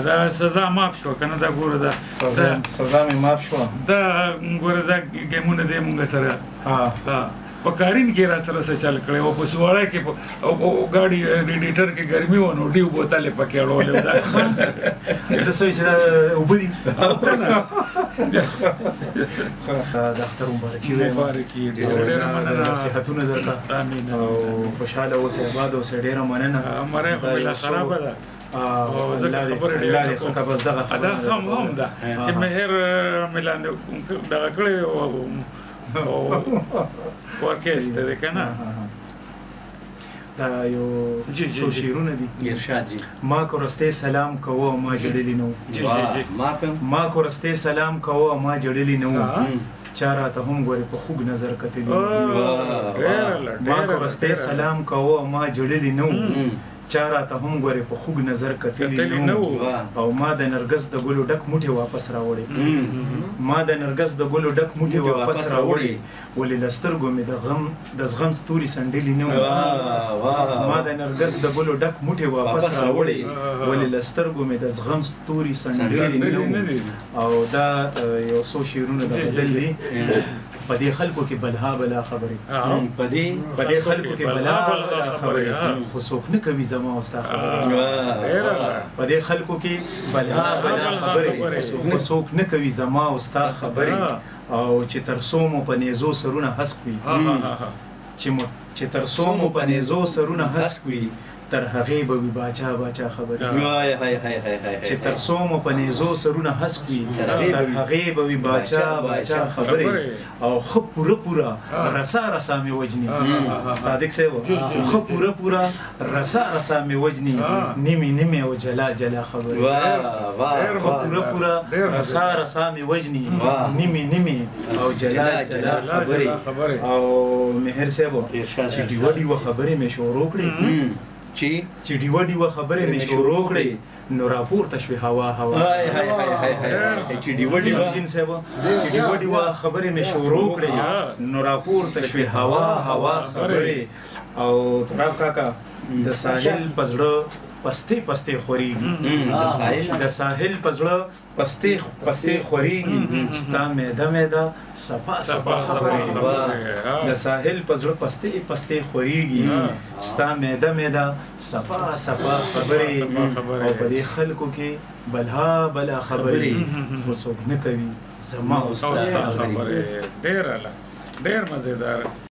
دا سزا ماف شو کنه دا ګوره دا سزا مې ماف شو دا ګوره دا ګیمونه دی مونږ سره په کارین کې را سره څه چل کړی او په سواړی کې او ګاډي ریډیټر کې ګرمي و نو ډیو بوتلې پکې اړولې دا د څه چې اوبه دي د اختر مبارکي ډېره مننه صحتونه درکړه امین او خوشحاله اوسئ آباد اوسئ ډېره مننه مری خو بلا خرابه ده الله دې ښه کړه بس دغه خبره دا هم ده چې مهر ملاندې دغه کړی ورکسته ده کنه دا یو څو شعرونه دي ارشاد جی ما کو رسته سلام کوو ما جړلی نو ما کو رسته سلام کوو ما جړلی نو چارا ته هم ګوري په خوګ نظر کتلی ما کو رسته سلام کوو ما جړلی نو چارا ته هم ګوري په خوګ نظر کتلی نو او ما د نرګس د ګلو ډک موټي واپس راوړي ما د نرګس د ګلو ډک موټي واپس راوړي ولې لسترګو مې د زغم ستوري سندلې نو ما د نرګس د ګلو ډک موټي واپس راوړي ولې لسترګو مې د زغم ستوري سندلې نو او دا یو څو شعرونه د غزل دي په دې خلکو کې بلها بلا خبرې په دې خلکو کې بلا بلا خبرې خو څوک نه کوي زما او ستا خبرې په دې خلکو کې بلها بلا خبرې خو څوک نه کوي زما او ستا خبرې او چې تر څو مو په نیزو سرونه هسک وي چې تر څو مو په نیزو سرونه هسک وي تر هغې به وي باچا باچا خبرې چې تر څو مو په نیزو سرونه هسک وي تر هغې به وي باچا باچا خبرې او ښه پوره پوره رسا رسا مې وجني صادق صاحب ښه پوره پوره رسا رسا مې وجني نیمې نیمې او جلا جلا خبرې ښه پوره پوره رسا رسا مې وجني نیمې نیمې او جلا جلا خبرې او مهر صاحب چې ډیوه ډیوه خبرې مې شروع کړې چې ډیوه ډیوه خبرې مې شروع کړې نو راپورته شوې هوا هوا چې ډیوه ډیوه خبرې مې شروع کړې نو راپورته شوې هوا هوا خبرې او تراب کاکا د ساحل په زړه پسته پسته خوريږي د ساحل په زړه پسته پسته خوريږي ستا مېده مېده صفا صفا خبرې د ساحل په زړه پسته پسته خوريږي ستا مېده مېده صفا صفا خبرې او په دې خلکو کې بلها بلا خبرې خو څوک نه کوي زما او ستا خبرې ډېر مزیدار